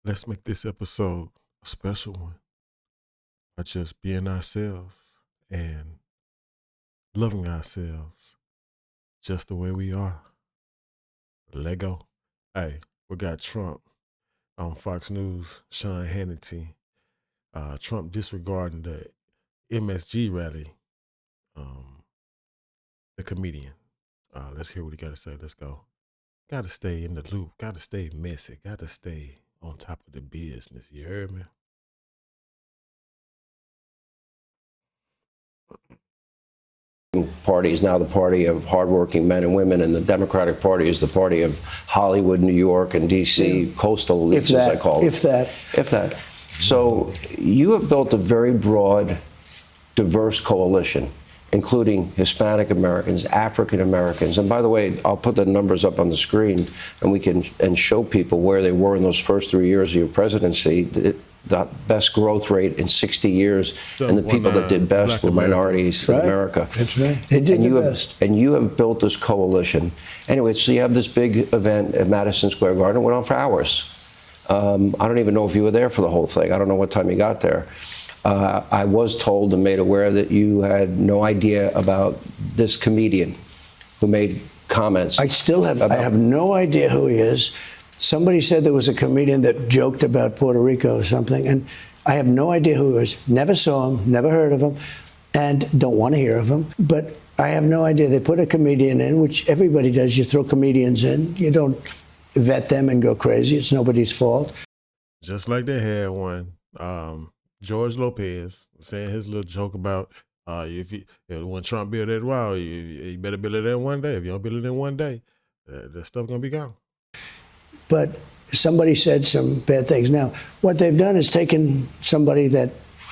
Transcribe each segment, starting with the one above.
Let's make this episode a special one by just being ourselves and loving ourselves just the way we are. Lego. Hey, we got Trump on Fox News, Sean Hannity. Trump disregarding the MSG rally. The comedian. Let's hear what he got to say. Let's go. Got to stay in the loop. Got to stay messy. Got to stay on top of the business. You heard me? Party is now the party of hardworking men and women, and the Democratic Party is the party of Hollywood, New York, and D.C., coastal elites, as I call them. If that. So you have built a very broad, diverse coalition, including Hispanic Americans, African Americans. And by the way, I'll put the numbers up on the screen, and we can show people where they were in those first 3 years of your presidency. The best growth rate in 60 years, and the people that did best were minorities in America. That's right. They did the best. And you have built this coalition. Anyway, so you have this big event at Madison Square Garden. It went on for hours. I don't even know if you were there for the whole thing. I don't know what time you got there. I was told and made aware that you had no idea about this comedian who made comments. I have no idea who he is. Somebody said there was a comedian that joked about Puerto Rico or something, and I have no idea who he is. Never saw him, never heard of him, and don't want to hear of him. But I have no idea. They put a comedian in, which everybody does. You throw comedians in. You don't vet them and go crazy. It's nobody's fault. Just like they had one. George Lopez saying his little joke about when Trump build that wall, you better build it in one day. If you don't build it in one day, that stuff gonna be gone. But somebody said some bad things. Now, what they've done is taken somebody that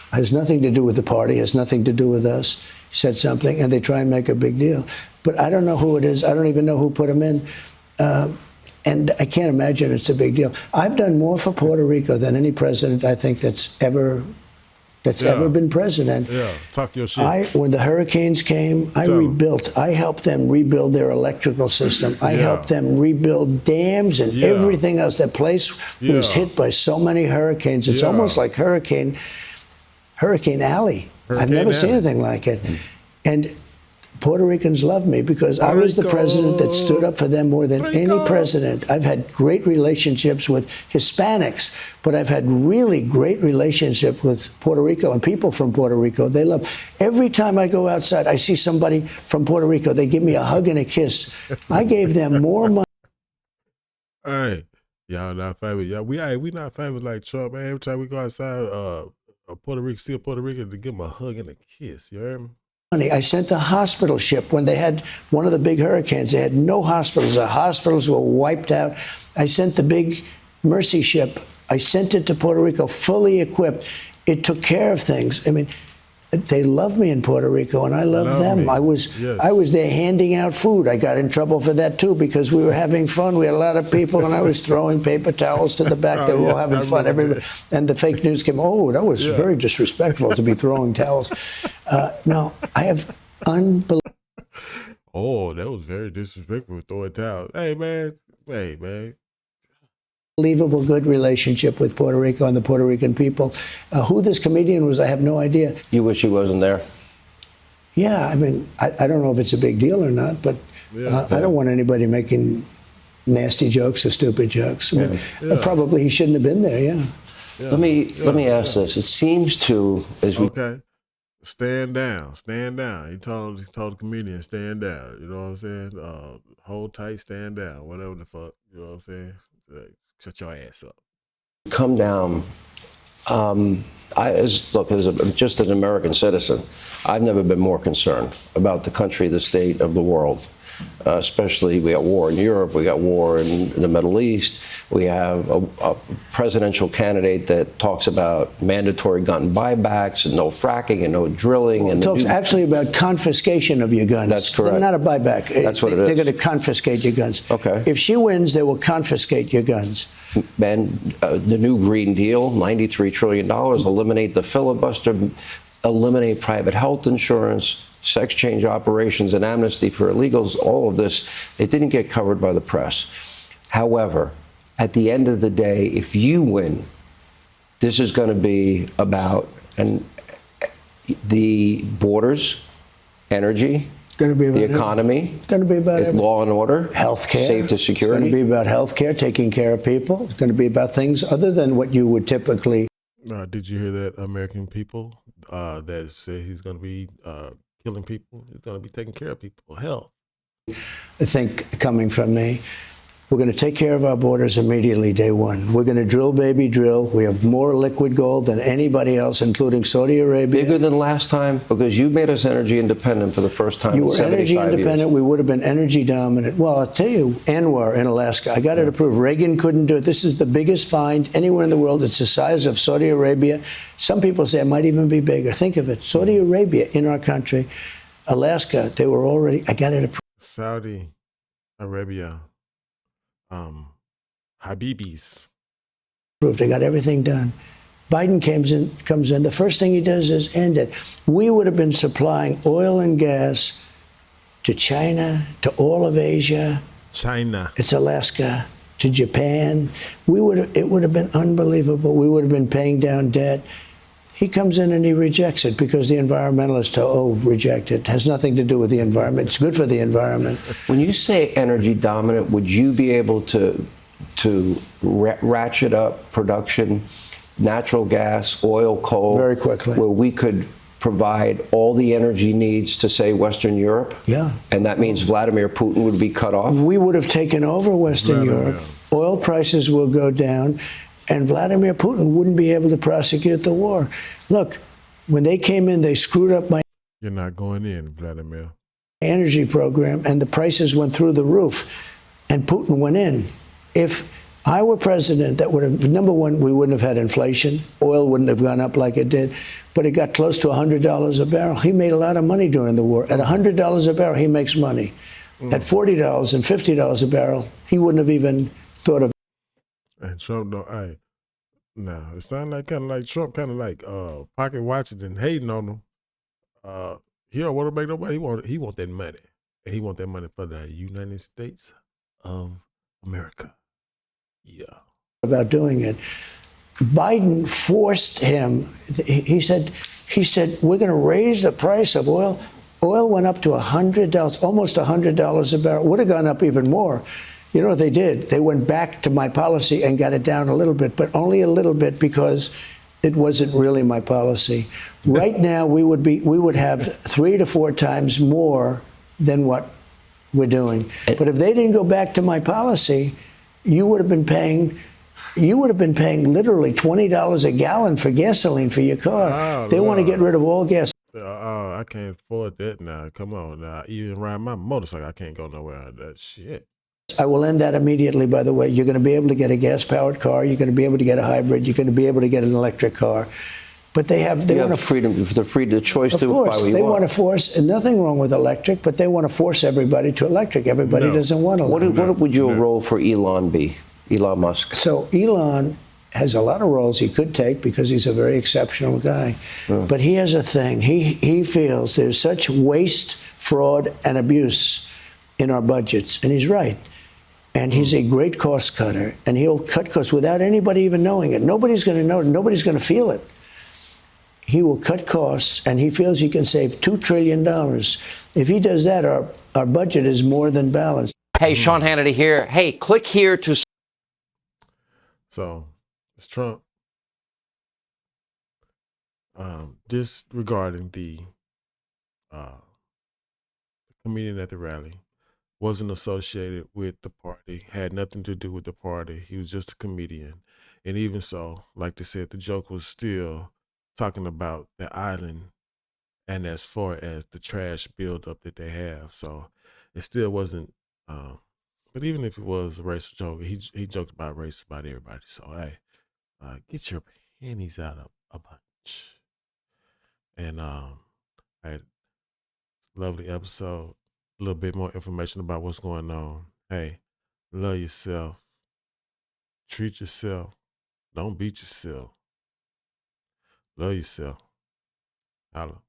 has nothing to do with the party, has nothing to do with us, said something, and they try and make a big deal. But I don't know who it is. I don't even know who put him in. And I can't imagine it's a big deal. I've done more for Puerto Rico than any president, I think, that's ever been president. Yeah, talk your shit. When the hurricanes came, I rebuilt. I helped them rebuild their electrical system. I helped them rebuild dams and everything else. That place was hit by so many hurricanes. It's almost like Hurricane Alley. I've never seen anything like it. And Puerto Ricans love me because I was the president that stood up for them more than any president. I've had great relationships with Hispanics, but I've had really great relationship with Puerto Rico and people from Puerto Rico. They love. Every time I go outside, I see somebody from Puerto Rico. They give me a hug and a kiss. I gave them more money. Hey, y'all not famous. We not famous like Trump, man. Every time we go outside, Puerto Rico to give them a hug and a kiss. You heard me? I sent a hospital ship when they had one of the big hurricanes. They had no hospitals. The hospitals were wiped out. I sent the big Mercy ship. I sent it to Puerto Rico fully equipped. It took care of things. I mean, they love me in Puerto Rico, and I love them. I was there handing out food. I got in trouble for that, too, because we were having fun. We had a lot of people, and I was throwing paper towels to the back. They were all having fun. Everybody, and the fake news came, that was very disrespectful to be throwing towels. No, I have unbelievable. Oh, that was very disrespectful, throwing towels. Hey, man. Unbelievable good relationship with Puerto Rico and the Puerto Rican people. Who this comedian was, I have no idea. You wish he wasn't there? Yeah, I mean, I don't know if it's a big deal or not, but I don't want anybody making nasty jokes or stupid jokes. I mean, probably he shouldn't have been there, Let me ask this. It seems to, as we... Okay. Stand down. He told the comedian, stand down. You know what I'm saying? Hold tight, stand down. Whatever the fuck. You know what I'm saying? Shut your ass up. Come down. Just an American citizen, I've never been more concerned about the country, the state of the world. Especially, we got war in Europe, we got war in the Middle East. We have a presidential candidate that talks about mandatory gun buybacks and no fracking and no drilling. It talks actually about confiscation of your guns. That's correct. Not a buyback. That's what it is. They're going to confiscate your guns. Okay. If she wins, they will confiscate your guns. And the new Green Deal, $93 trillion, eliminate the filibuster, eliminate private health insurance, sex change operations, and amnesty for illegals. All of this, it didn't get covered by the press. However, at the end of the day, if you win, this is going to be about the borders, energy, It's going to be about the economy. It's going to be about law and order, healthcare, safety, security. It's going to be about healthcare, taking care of people. It's going to be about things other than what you would typically. Did you hear that, American people? That said he's going to be killing people. He's going to be taking care of people. Health. I think coming from me. We're going to take care of our borders immediately, day one. We're going to drill, baby, drill. We have more liquid gold than anybody else, including Saudi Arabia. Bigger than last time, because you made us energy independent for the first time You in were 75 energy independent. years. We would have been energy dominant. Well, I'll tell you, Anwar in Alaska, I got it approved. Reagan couldn't do it. This is the biggest find anywhere in the world. It's the size of Saudi Arabia. Some people say it might even be bigger. Think of it. Saudi Arabia in our country, Alaska, they were already, I got it approved. Saudi Arabia. Habibis. They got everything done. Biden comes in. The first thing he does is end it. We would have been supplying oil and gas to China, to all of Asia. China. It's Alaska, to Japan. It would have been unbelievable. We would have been paying down debt. He comes in and he rejects it because the environmentalists reject it. It has nothing to do with the environment. It's good for the environment. When you say energy dominant, would you be able to ratchet up production, natural gas, oil, coal, very quickly, where we could provide all the energy needs to, say, Western Europe? Yeah. And that means Vladimir Putin would be cut off? We would have taken over Western Europe. Oil prices will go down, and Vladimir Putin wouldn't be able to prosecute the war. Look, when they came in, they screwed up my You're not going in, Vladimir. energy program, and the prices went through the roof, and Putin went in. If I were president, that would have, number one, we wouldn't have had inflation. Oil wouldn't have gone up like it did, but it got close to $100 a barrel. He made a lot of money during the war. At $100 a barrel, he makes money. At $40 and $50 a barrel, he wouldn't have even thought of. And Trump don't. No, it sounds like kind of like Trump, kind of like pocket watching and hating on him. He don't want to make nobody. He want that money, and he want that money for the United States of America. Yeah. About doing it. Biden forced him. He said, we're going to raise the price of oil. Oil went up to $100, almost $100 a barrel. Would have gone up even more. You know what they did? They went back to my policy and got it down a little bit, but only a little bit because it wasn't really my policy. Right now, we would have 3 to 4 times more than what we're doing. But if they didn't go back to my policy, you would have been paying literally $20 a gallon for gasoline for your car. They want to get rid of all gas. I can't afford that now. Come on now. Even ride my motorcycle, I can't go nowhere with that shit. I will end that immediately, by the way. You're going to be able to get a gas-powered car. You're going to be able to get a hybrid. You're going to be able to get an electric car. But they have freedom, the choice to buy what you want. They want to force, and nothing wrong with electric, but they want to force everybody to electric. Everybody doesn't want electric. What would your role for Elon be, Elon Musk? So Elon has a lot of roles he could take because he's a very exceptional guy. But he has a thing. He feels there's such waste, fraud, and abuse in our budgets, and he's right. And he's a great cost cutter, and he'll cut costs without anybody even knowing it. Nobody's going to know it. Nobody's going to feel it. He will cut costs, and he feels he can save $2 trillion. If he does that, our budget is more than balanced. Hey, Sean Hannity here. Hey, click here to... So, it's Trump disregarding the comedian at the rally. Wasn't associated with the party, had nothing to do with the party. He was just a comedian. And even so, like they said, the joke was still talking about the island and as far as the trash buildup that they have. So it still wasn't, but even if it was a racial joke, he joked about race about everybody. So, hey, get your panties out a bunch. And hey, lovely episode. A little bit more information about what's going on. Hey, love yourself. Treat yourself. Don't beat yourself. Love yourself. Holla.